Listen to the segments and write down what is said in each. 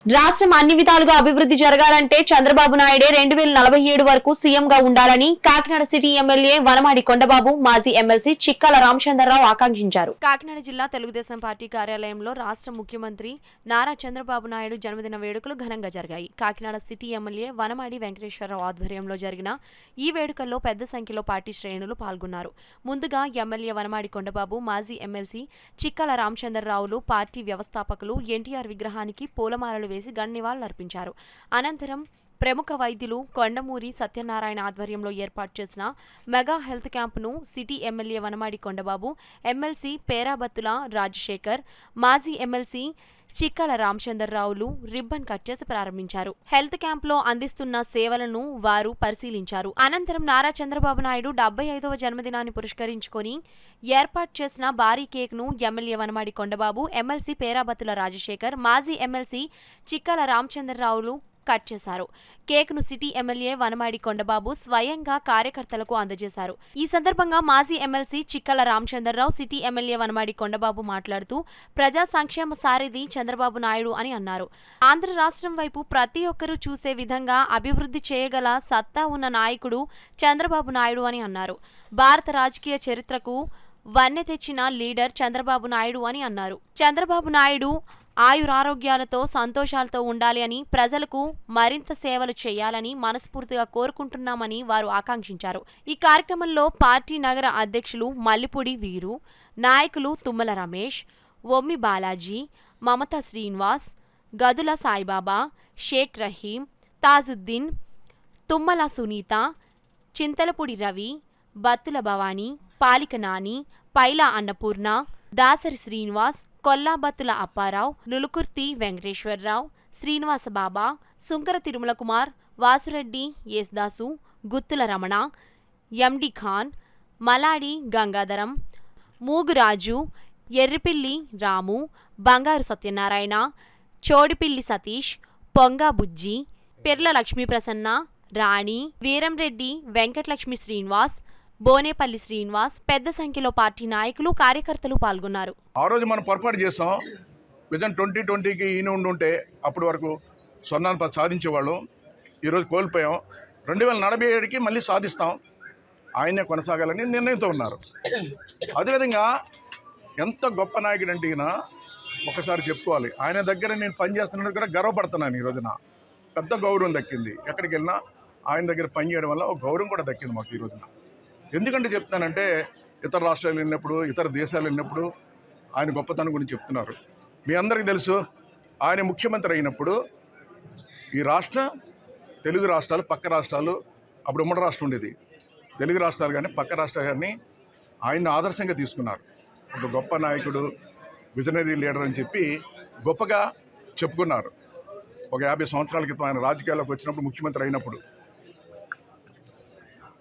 రాష్ట్రం అన్ని విధాలుగా అభివృద్ధి జరగాలంటే చంద్రబాబు నాయుడే 2047 వరకు సీఎం గా ఉండాలని కాకినాడ సిటీ ఎమ్మెల్యే వనమాడి కొండబాబు మాజీ ఎమ్మెల్సీ చిక్కల రామచంద్రరావు ఆకాంక్షించారు. కాకినాడ జిల్లా తెలుగుదేశం పార్టీ కార్యాలయంలో రాష్ట్ర ముఖ్యమంత్రి నారా చంద్రబాబు నాయుడు జన్మదిన వేడుకలు ఘనంగా జరిగాయి. కాకినాడ సిటీ ఎమ్మెల్యే వనమాడి వెంకటేశ్వరరావు ఆధ్వర్యంలో జరిగిన ఈ వేడుకల్లో పెద్ద సంఖ్యలో పార్టీ శ్రేణులు పాల్గొన్నారు. ముందుగా ఎమ్మెల్యే వనమాడి కొండబాబు, మాజీ ఎమ్మెల్సీ చిక్కల రామచంద్రరావులు పార్టీ వ్యవస్థాపకులు ఎన్టీఆర్ విగ్రహానికి పూలమాలలు వేసి నివాళులర్పించారు. అనంతరం ప్రముఖ వైద్యులు కొండమూరి సత్యనారాయణ ఆధ్వర్యంలో ఏర్పాటు చేసిన మెగా హెల్త్ క్యాంపును city MLA Vanamadi Kondababu, MLC Perabattula Rajasekhar, మాజీ ఎమ్మెల్సీ చిక్కల రామచంద్రరావులు రిబ్బన్ కట్ చేసి ప్రారంభించారు. హెల్త్ క్యాంపులో అందిస్తున్న సేవలను వారు పరిశీలించారు. అనంతరం నారా చంద్రబాబు నాయుడు 75వ జన్మదినాన్ని పురస్కరించుకొని ఏర్పాటు చేసిన భారీ కేక్ను ఎమ్మెల్యే వనమాడి కొండబాబు, ఎమ్మెల్సీ పేరాబత్తుల రాజశేఖర్, మాజీ ఎమ్మెల్సీ చిక్కల రామచంద్రరావులు కట్ చేశారు. కేక్ను సిటీ ఎమ్మెల్యే వనమాడి కొండబాబు స్వయంగా కార్యకర్తలకు అందజేశారు. ఈ సందర్భంగా మాజీ MLC చిక్కల Ramachandra Rao, city MLA Vanamadi Kondababu మాట్లాడుతూ ప్రజా సంక్షేమ సారథి చంద్రబాబు నాయుడు అని అన్నారు. ఆంధ్ర రాష్ట్రం వైపు ప్రతి ఒక్కరూ చూసే విధంగా అభివృద్ధి చేయగల సత్తా ఉన్న నాయకుడు చంద్రబాబు నాయుడు అని అన్నారు. భారత రాజకీయ చరిత్రకు వన్నె తెచ్చిన లీడర్ చంద్రబాబు నాయుడు అని అన్నారు. చంద్రబాబు నాయుడు ఆయురారోగ్యాలతో సంతోషాలతో ఉండాలి అని, ప్రజలకు మరింత సేవలు చేయాలని మనస్ఫూర్తిగా కోరుకుంటున్నామని వారు ఆకాంక్షించారు. ఈ కార్యక్రమంలో పార్టీ నగర అధ్యక్షులు మల్లిపూడి వీరు, నాయకులు తుమ్మల రమేష్, ఒమ్మి బాలాజీ, మమతా శ్రీనివాస్, గదుల సాయిబాబా, షేక్ రహీం, తాజుద్దీన్, తుమ్మల సునీత, చింతలపూడి రవి, బత్తుల భవానీ, పాలిక నాని, పైలా అన్నపూర్ణ, దాసరి శ్రీనివాస్, కొల్లాబత్తుల అప్పారావు, నులుకుర్తి వెంకటేశ్వరరావు, శ్రీనివాస బాబా, సుంకర తిరుమల కుమార్, వాసురెడ్డి యేసుదాసు, గుత్తుల రమణ, ఎండి ఖాన్, మలాడి గంగాధరం, మూగురాజు, ఎర్రిపిల్లి రాము, బంగారు సత్యనారాయణ, చోడిపిల్లి సతీష్, పొంగా బుజ్జి, పెర్ల లక్ష్మీప్రసన్న, రాణి, వీరంరెడ్డి, వెంకటలక్ష్మి శ్రీనివాస్, బోనేపల్లి శ్రీనివాస్, పెద్ద సంఖ్యలో పార్టీ నాయకులు, కార్యకర్తలు పాల్గొన్నారు. ఆ రోజు మనం పొరపాటు చేస్తాం. విజన్ 2020కి ఈయన ఉండుంటే అప్పటి వరకు స్వర్ణాన్ని సాధించేవాళ్ళం. ఈరోజు కోల్పోయాం. 2047కి మళ్ళీ సాధిస్తాం. ఆయనే కొనసాగాలని నిర్ణయంతో ఉన్నారు. అదేవిధంగా ఎంత గొప్ప నాయకుడు అంటే ఈయన ఒకసారి చెప్పుకోవాలి. ఆయన దగ్గర నేను పనిచేస్తున్నది కూడా గర్వపడుతున్నాను. ఈ రోజున పెద్ద గౌరవం దక్కింది. ఎక్కడికి వెళ్ళినా ఆయన దగ్గర పనిచేయడం వల్ల ఒక గౌరవం కూడా దక్కింది మాకు ఈ రోజున. ఎందుకంటే చెప్తానంటే ఇతర రాష్ట్రాలు వెళ్ళినప్పుడు, ఇతర దేశాలు వెళ్ళినప్పుడు ఆయన గొప్పతనం గురించి చెప్తున్నారు. మీ అందరికీ తెలుసు, ఆయన ముఖ్యమంత్రి అయినప్పుడు ఈ తెలుగు రాష్ట్రాలు, పక్క రాష్ట్రాలు, అప్పుడు ఉమ్మడి రాష్ట్రం ఉండేది, తెలుగు రాష్ట్రాలు కానీ పక్క రాష్ట్రాలు కానీ ఆయన్ని ఆదర్శంగా తీసుకున్నారు. ఒక గొప్ప నాయకుడు, విజనరీ లీడర్ అని చెప్పి గొప్పగా చెప్పుకున్నారు. ఒక 50 సంవత్సరాల క్రితం ఆయన రాజకీయాల్లోకి వచ్చినప్పుడు, ముఖ్యమంత్రి అయినప్పుడు.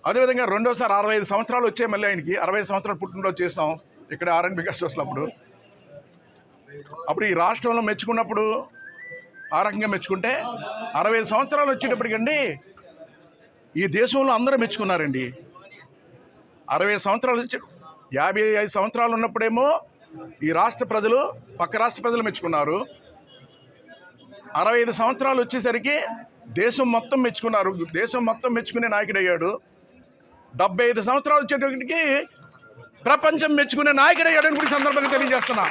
అదేవిధంగా రెండోసారి 65 సంవత్సరాలు వచ్చాయి మళ్ళీ ఆయనకి. 65 సంవత్సరాలు పుట్టినరోజు చేస్తాం ఇక్కడ ఆర్ఎన్బి గెస్ట్ హౌస్లో. అప్పుడు ఈ రాష్ట్రంలో మెచ్చుకున్నప్పుడు ఆ రకంగా మెచ్చుకుంటే 65 సంవత్సరాలు వచ్చేటప్పటికండి ఈ దేశంలో అందరూ మెచ్చుకున్నారండి. 60 సంవత్సరాలు వచ్చి 55 సంవత్సరాలు ఉన్నప్పుడేమో ఈ రాష్ట్ర ప్రజలు, పక్క రాష్ట్ర ప్రజలు మెచ్చుకున్నారు. 65 సంవత్సరాలు వచ్చేసరికి దేశం మొత్తం మెచ్చుకున్నారు. దేశం మొత్తం మెచ్చుకునే నాయకుడు అయ్యాడు. 75 సంవత్సరాలు వచ్చేటప్పటికి ప్రపంచం మెచ్చుకునే నాయకుడు అయ్యాడని కూడా సందర్భంగా తెలియజేస్తున్నా.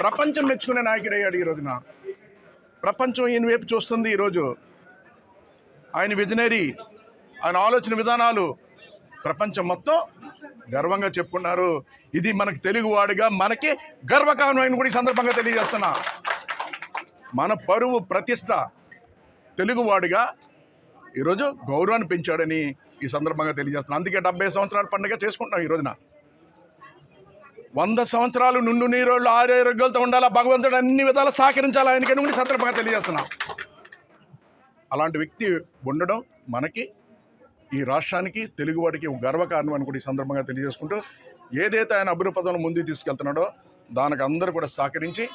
ప్రపంచం మెచ్చుకునే నాయకుడు అయ్యాడు. ఈ రోజున ప్రపంచం ఈయన వైపు చూస్తుంది. ఈరోజు ఆయన విజనరీ, ఆయన ఆలోచన విధానాలు ప్రపంచం మొత్తం గర్వంగా చెప్పుకున్నారు. ఇది మనకి తెలుగువాడిగా మనకి గర్వకారణం కూడా ఈ సందర్భంగా తెలియజేస్తున్నా. మన పరువు, ప్రతిష్ట తెలుగువాడిగా ఈరోజు గౌరవాన్ని పెంచాడని ఈ సందర్భంగా తెలియజేస్తున్నాను. అందుకే 70 సంవత్సరాల పండుగ చేసుకుంటున్నాం ఈ రోజున. 100 సంవత్సరాలు నుండు నీరోళ్ళు ఆరోగ్యాలతో ఉండాలా, భగవంతుడు అన్ని విధాలు సహకరించాలి ఆయనకని కూడా సందర్భంగా తెలియజేస్తున్నాం. అలాంటి వ్యక్తి ఉండడం మనకి, ఈ రాష్ట్రానికి, తెలుగువాడికి గర్వకారణం అని కూడా ఈ సందర్భంగా తెలియజేసుకుంటూ, ఏదైతే ఆయన అభివృద్ధి పదంలో ముందుకు తీసుకెళ్తున్నాడో దానికి అందరూ కూడా సహకరించి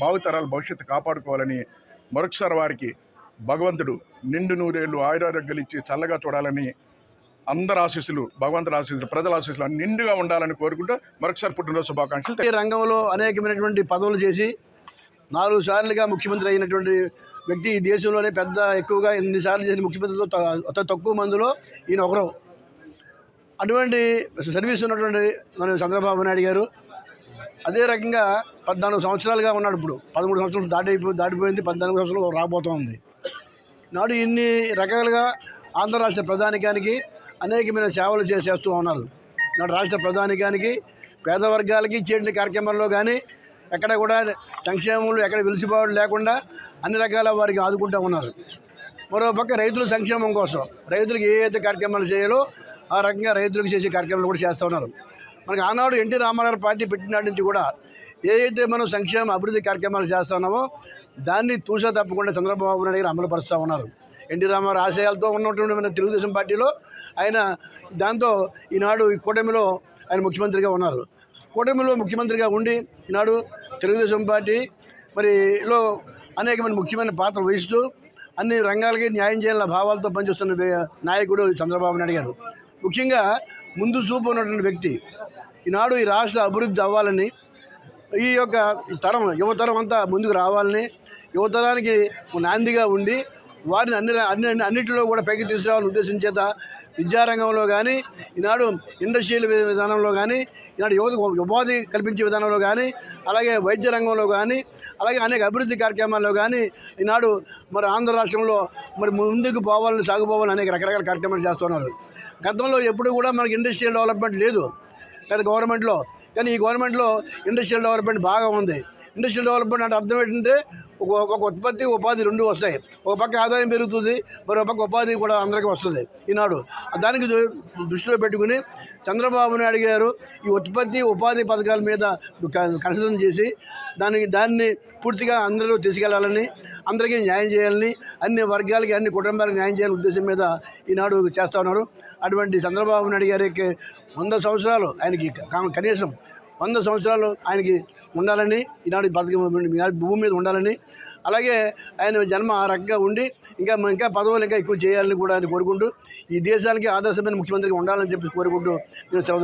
భావితరాల భవిష్యత్తు కాపాడుకోవాలని మరొకసారి వారికి భగవంతుడు నిండు నూరేళ్ళు ఆయురారోగ్యాలు ఇచ్చి చల్లగా చూడాలని అందరి ఆశీస్సులు, భగవంతుడి ఆశీస్సులు, ప్రజల ఆశీస్సులు నిండుగా ఉండాలని కోరుకుంటూ మరొకసారి పుట్టినరోజు శుభాకాంక్షలు. రంగంలో అనేకమైనటువంటి పదవులు చేసి 4 సార్లుగా ముఖ్యమంత్రి అయినటువంటి వ్యక్తి ఈ దేశంలోనే ఎక్కువగా ఎన్నిసార్లు చేసిన ముఖ్యమంత్రితో అతి తక్కువ మందిలో ఈయన ఒకరు. అటువంటి సర్వీస్ ఉన్నటువంటి మన చంద్రబాబు నాయుడు గారు అదే రకంగా 14 సంవత్సరాలుగా ఉన్నాడు. ఇప్పుడు 13 సంవత్సరాలు దాటిపోయింది, 14 సంవత్సరాలు రాబోతోంది. నాడు ఇన్ని రకాలుగా ఆంధ్ర రాష్ట్ర ప్రధానికానికి అనేకమైన సేవలు చేస్తూ ఉన్నారు. నాడు రాష్ట్ర ప్రధానికానికి పేద వర్గాలకి ఇచ్చేటువంటి కార్యక్రమాల్లో కానీ ఎక్కడ కూడా సంక్షేమంలో ఎక్కడ వెలిసిపోవడం లేకుండా అన్ని రకాల వారికి ఆదుకుంటూ ఉన్నారు. మరోపక్క రైతుల సంక్షేమం కోసం రైతులకు ఏ అయితే కార్యక్రమాలు చేయాలో ఆ రకంగా రైతులకు చేసే కార్యక్రమాలు కూడా చేస్తూ ఉన్నారు. మనకి ఆనాడు ఎన్టీ రామారావు పార్టీ పెట్టినాటి నుంచి కూడా ఏ అయితే మనం సంక్షేమ అభివృద్ధి కార్యక్రమాలు చేస్తున్నామో దాన్ని తూసా తప్పకుండా చంద్రబాబు నాయుడు గారు అమలుపరుస్తూ ఉన్నారు. ఎన్టీ రామారావు ఆశయాలతో ఉన్నటువంటి మన తెలుగుదేశం పార్టీలో ఆయన దాంతో ఈనాడు ఈ కూటమిలో ఆయన ముఖ్యమంత్రిగా ఉన్నారు. కూటమిలో ముఖ్యమంత్రిగా ఉండి ఈనాడు తెలుగుదేశం పార్టీ మరిలో అనేకమైన ముఖ్యమైన పాత్ర వహిస్తూ అన్ని రంగాలకి న్యాయం చేయాలన్న భావాలతో పనిచేస్తున్న నాయకుడు చంద్రబాబు నాయుడు గారు. ముఖ్యంగా ముందు చూపు ఉన్నటువంటి వ్యక్తి. ఈనాడు ఈ రాష్ట్ర అభివృద్ధి అవ్వాలని, ఈ యొక్క తరం యువతరం అంతా ముందుకు రావాలని, యువతరానికి నాందిగా ఉండి వారిని అన్నిటిలో కూడా పైకి తీసుకురావాలని ఉద్దేశం చేత విద్యారంగంలో కానీ, ఈనాడు ఇండస్ట్రియల్ విధానంలో కానీ, ఈనాడు యువతకు ఉపాధి కల్పించే విధానంలో కానీ, అలాగే వైద్య రంగంలో కానీ, అలాగే అనేక అభివృద్ధి కార్యక్రమాల్లో కానీ ఈనాడు ఆంధ్ర రాష్ట్రంలో ముందుకు పోవాలని, సాగుపోవాలని అనేక రకరకాల కార్యక్రమాలు చేస్తున్నారు. గతంలో ఎప్పుడు కూడా మనకి ఇండస్ట్రియల్ డెవలప్మెంట్ లేదు గత గవర్నమెంట్లో, కానీ ఈ గవర్నమెంట్లో ఇండస్ట్రియల్ డెవలప్మెంట్ బాగా ఉంది. ఇండస్ట్రియల్ డెవలప్మెంట్ అంటే అర్థం ఏంటంటే ఒక ఉత్పత్తి ఉపాధి రెండు వస్తాయి. ఒక పక్క ఆదాయం పెరుగుతుంది, మరో పక్క ఉపాధి కూడా అందరికీ వస్తుంది. ఈనాడు దానికి దృష్టిలో పెట్టుకుని చంద్రబాబు నాయుడు గారు ఈ ఉత్పత్తి ఉపాధి పథకాల మీద కన్సిడర్ చేసి దాన్ని పూర్తిగా అందరూ తీసుకెళ్లాలని, అందరికీ న్యాయం చేయాలని, అన్ని వర్గాలకి అన్ని కుటుంబాలకు న్యాయం చేయాలని ఉద్దేశం మీద ఈనాడు చేస్తూ ఉన్నారు. అటువంటి చంద్రబాబు నాయుడు గారికి 100 సంవత్సరాలు ఆయనకి కనీసం 100 సంవత్సరాలు ఆయనకి ఉండాలని, ఈనాడు పథకం భూమి మీద ఉండాలని, అలాగే ఆయన జన్మ ఆ రకంగా ఉండి ఇంకా పదవులు ఇంకా ఎక్కువ చేయాలని కూడా ఆయన కోరుకుంటూ ఈ దేశానికి ఆదర్శమైన ముఖ్యమంత్రిగా ఉండాలని చెప్పి కోరుకుంటూ నేను సెలవు